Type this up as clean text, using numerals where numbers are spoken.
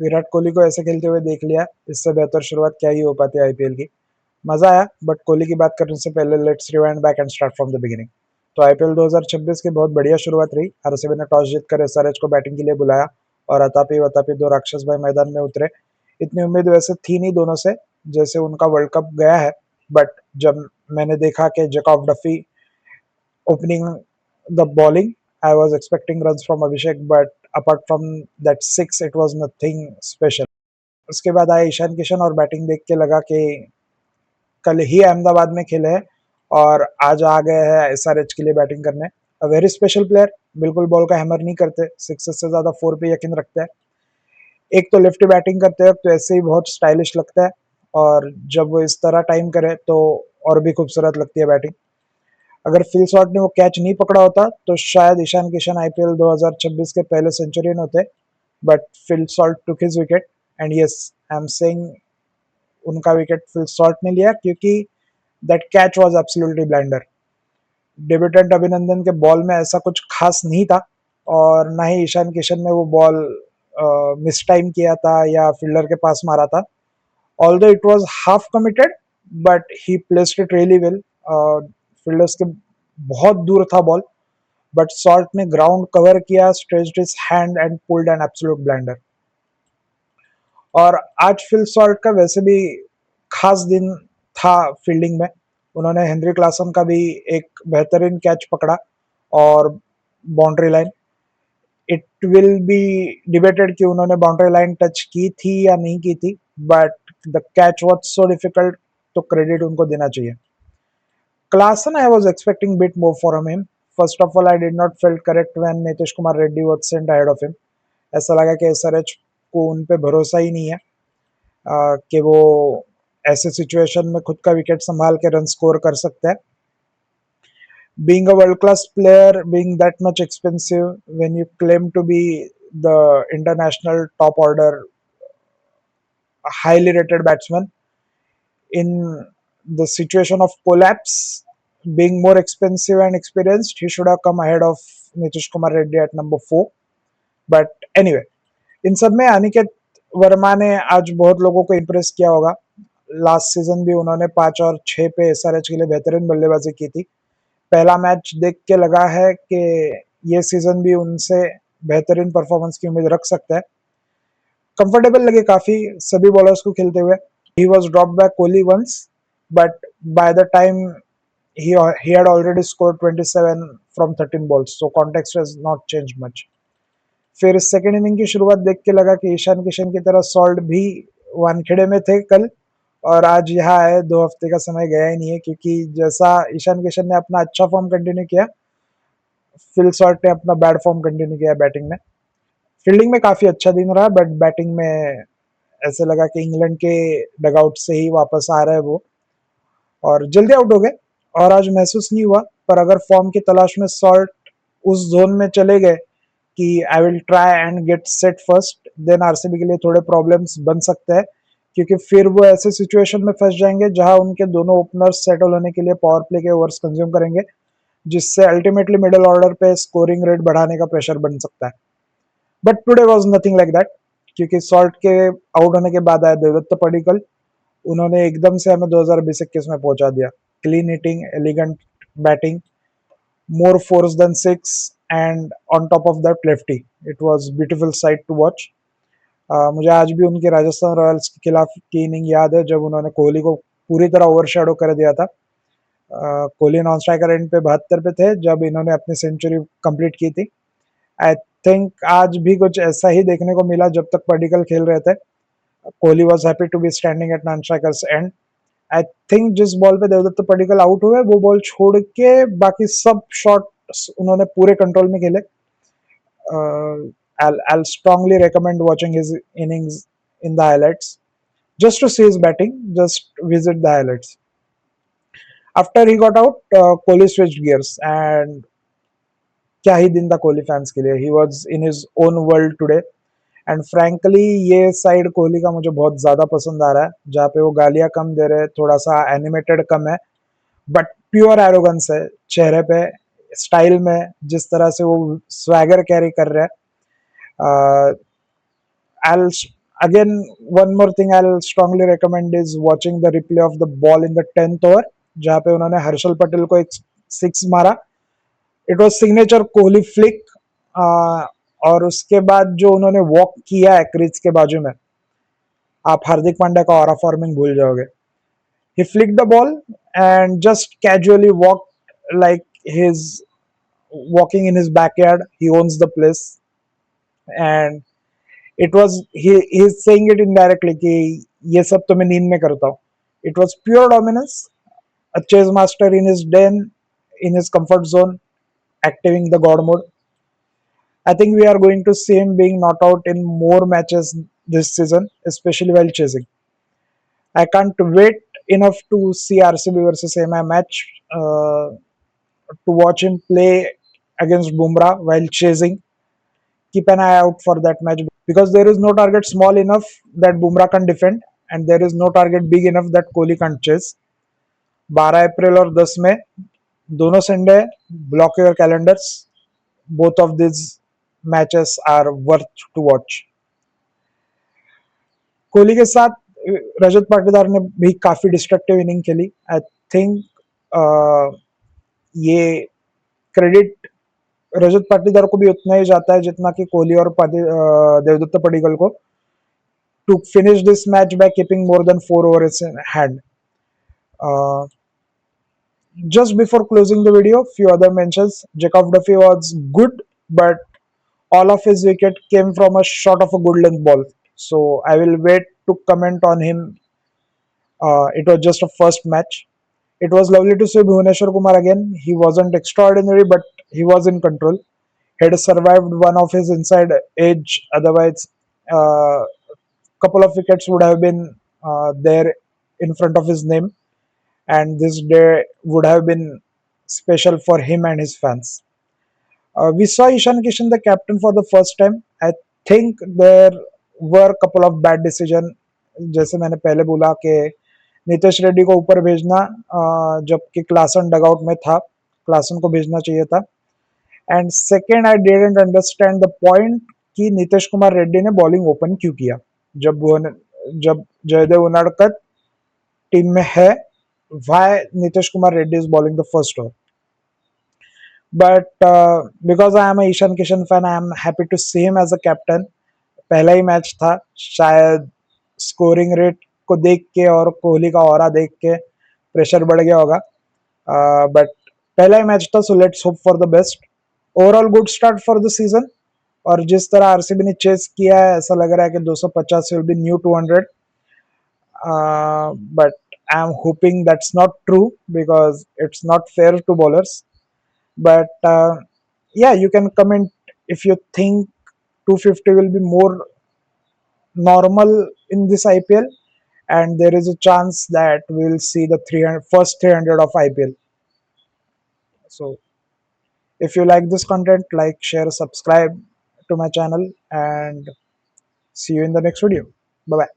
विराट कोहली को ऐसे खेलते हुए देख लिया, इससे बेहतर शुरुआत क्या ही हो पाती है आईपीएल की। मजा आया, बट कोहली की बात करने से पहले let's rewind back and start from the beginning. तो आईपीएल 2026 की बहुत बढ़िया शुरुआत रही। आरसीबी ने टॉस जीतकर एसआरएच को बैटिंग के लिए बुलाया और अतापी वतापी दो राक्षस भाई मैदान में उतरे। इतनी उम्मीद वैसे थी नहीं दोनों से, जैसे उनका वर्ल्ड कप गया है, बट जब मैंने देखा कि Jacob Duffy opening the bowling, I was expecting runs from Abhishek, but apart from that six, it was nothing special. उसके बाद आया ईशान किशन और बैटिंग देख के लगा कि कल ही अहमदाबाद में खेले हैं और आज आ गए हैं एसआरएच के लिए बैटिंग करने। अ वेरी स्पेशल प्लेयर, बिल्कुल बॉल का हैमर नहीं करते, सिक्सेस से ज्यादा फोर पे यकीन रखते हैं। एक तो लेफ्टी बैटिंग करते हैं तो ऐसे ही बहुत स्टाइलिश लगता है, और जब वो इस तरह टाइम करे तो और भी खूबसूरत लगती है बैटिंग। अगर फिल शॉट ने वो कैच नहीं पकड़ा होता तो शायद ईशान किशन आईपीएल 2026 के पहले सेंचुरियन होते, but Phil Salt took his wicket. And yes, I am saying उनका विकेट फिल शॉट ने लिया, क्योंकि that catch was absolutely blinder. Debutante Abhinandan के बॉल में ऐसा कुछ खास नहीं था, और ना ही ईशान किशन ने वो बॉल मिस टाइम किया था या फील्डर के पास मारा था। Although it was half committed, but he placed it really well. Fielders के बहुत दूर था बॉल, बट सॉल्ट ने ग्राउंड कवर किया, stretched his hand and pulled an absolute blinder. और आज फिल सॉल्ट का वैसे भी खास दिन था फील्डिंग में। उन्होंने हेनरी क्लासन का भी एक बेहतरीन कैच पकड़ा और boundary line. It will be debated कि उन्होंने बाउंड्री लाइन टच की थी या नहीं की थी, but the catch was so difficult, तो क्रेडिट उनको देना चाहिए। Klassen, I was expecting bit more from him. First of all, I did not felt correct when Nitish Kumar Reddy was sent ahead of him. ऐसा लगा कि SRH को उन पे भरोसा ही नहीं है कि वो ऐसे सिचुएशन में खुद का विकेट संभाल के रन स्कोर कर सकते हैं। Being a world class player, being that much expensive, when you claim to be the international top order, highly rated batsman, in the situation of collapse, being more expensive and experienced, he should have come ahead of Nitish Kumar Reddy at number 4. But anyway, इन सब में अनिकेत वर्मा ने आज बहुत लोगों को impress किया होगा। Last season भी उन्होंने 5 और 6 पे एसआरएच के लिए बेहतरीन बल्लेबाजी की थी। पहला मैच देख के लगा है कि ये सीजन भी उनसे बेहतरीन परफॉर्मेंस की उम्मीद रख सकता है। कंफर्टेबल लगे काफी सभी बॉलर्स को खेलते हुए। He was dropped by Kohli once, but by the time he had already scored 27 from 13 balls, so context has not changed much. फिर सेकेंड इनिंग की शुरुआत देख के लगा कि ईशान किशन की तरह सॉल्ट भी वानखेड़े में थे कल, और आज यहाँ आए 2 हफ्ते का समय गया ही नहीं है, क्योंकि जैसा ईशान किशन ने अपना अच्छा फॉर्म कंटिन्यू किया, फिल सॉल्ट ने अपना बैड फॉर्म कंटिन्यू किया बैटिंग में। फील्डिंग में काफी अच्छा दिन रहा, बट बैटिंग में ऐसे लगा कि इंग्लैंड के डगआउट से ही वापस आ रहे हैं वो, और जल्दी आउट हो गए। और आज महसूस नहीं हुआ, पर अगर फॉर्म की तलाश में सॉल्ट उस जोन में चले गए कि I will try and get set first, then RCB के लिए थोड़े प्रॉब्लम्स बन सकते हैं, क्योंकि फिर वो ऐसे सिचुएशन में फंस जाएंगे जहां उनके दोनों ओपनर्स सेटल होने के लिए पावर प्ले के ओवर्स कंज्यूम करेंगे, जिससे अल्टीमेटली मिडिल ऑर्डर पे स्कोरिंग रेट बढ़ाने का प्रेशर बन सकता है। But today was nothing like that, क्योंकि सॉल्ट के आउट होने के बाद आया देवदत्त पडिक्कल। उन्होंने एकदम से हमें 2020-21 में पहुंचा दिया। Clean hitting, elegant batting, more fours than six, and on top of that lefty. It was beautiful sight to watch. मुझे आज भी उनके राजस्थान रॉयल्स के खिलाफ की इनिंग याद है, जब उन्होंने कोहली को पूरी तरह ओवरशैडो कर दिया था। कोहली नॉन स्ट्राइकर एंड पे 72 पे थे जब इन्होंने अपनी सेंचुरी कंप्लीट की थी। आई थिंक आज भी कुछ ऐसा ही देखने को मिला जब तक पडिक्कल खेल रहे थे। Kohli was happy to be standing at non striker's end. I think जिस बॉल पे देवदत्त पडिक्कल आउट हुए, वो बॉल छोड़ के बाकी सब शॉट उन्होंने पूरे कंट्रोल में खेले। I'll strongly recommend watching his innings in the highlights just to see his batting. Just visit the highlights. After he got out, Kohli switched gears, and क्या ही दिन था कोहली फैंस के लिए। He was in his own world today, and frankly ये side Kohli का मुझे बहुत ज्यादा पसंद आ रहा है, जहाँ पे वो गालियां कम दे रहे, थोड़ा सा एनिमेटेड कम है, बट प्योर एरोगेंस है चेहरे पे, स्टाइल में जिस तरह से वो स्वैगर कैरी कर रहे हैं। Again, one more thing I'll strongly recommend is watching the replay of the ball in the 10th over, जहाँ पे उन्होंने हर्षल पटेल को एक सिक्स मारा. It was signature Kohli flick. और उसके बाद जो उन्होंने वॉक किया है क्रीज के बाजू में, आप हार्दिक पांड्या का ऑरा फॉर्मिंग भूल जाओगे. He flicked the ball and just casually walked like he's walking in his backyard. He owns the place, and it was he's saying it indirectly कि ये सब तो मैं नींद में करता हूँ. It was pure dominance. A chess master in his den, in his comfort zone, activating the god mode. I think we are going to see him being knocked out in more matches this season, especially while chasing. I can't wait enough to see RCB versus MI match, to watch him play against Bumrah while chasing. Keep an eye out for that match because there is no target small enough that Bumrah can defend, and there is no target big enough that Kohli can't chase. 12 अप्रैल और 10 मई दोनों Sunday, block your calendars. Both of this matches are worth to watch. Kohli के साथ रजत पाटीदार ने भी काफी destructive inning खेली. I think ये क्रेडिट रजत पाटीदार को भी उतना ही जाता है जितना कि कोहली और देवदत्त पडिक्कल को, to finish this match by keeping more than 4 overs in hand. Just before closing the video, few other mentions. Jacob Duffy was good, but all of his wicket came from a shot of a good length ball. So I will wait to comment on him. It was just a first match. It was lovely to see Bhuvneshwar Kumar again. He wasn't extraordinary, but he was in control. He had survived one of his inside edge. Otherwise, couple of wickets would have been there in front of his name, and this day would have been special for him and his fans. We saw Ishan Kishan the captain for the first time. I think there were a couple of bad decision. जैसे मैंने पहले बोला कि नीतीश रेड्डी को ऊपर भेजना, जबकि Klaasen dugout में था. क्लासन को भेजना चाहिए था. And second, I didn't understand the point कि नीतीश कुमार रेड्डी ने बॉलिंग ओपन क्यों किया जब जयदेव उनाडकर टीम में है. Why Nitish Kumar Reddy is bowling the first over. But because I am a Ishan Kishan fan, I am happy to see him as a captain. पहला ही match था, शायद स्कोरिंग रेट को देख के और कोहली का ऑरा देख के प्रेशर बढ़ गया होगा. बट पहला ही मैच था, so let's hope for the best. Overall good start for the season. और जिस तरह आरसीबी ने चेस किया है, ऐसा लग रहा है कि 250 will be new 200. But I'm hoping that's not true because it's not fair to bowlers. But yeah, you can comment if you think 250 will be more normal in this IPL, and there is a chance that we'll see the first 300 of IPL. So if you like this content, like, share, subscribe to my channel, and see you in the next video. Bye bye.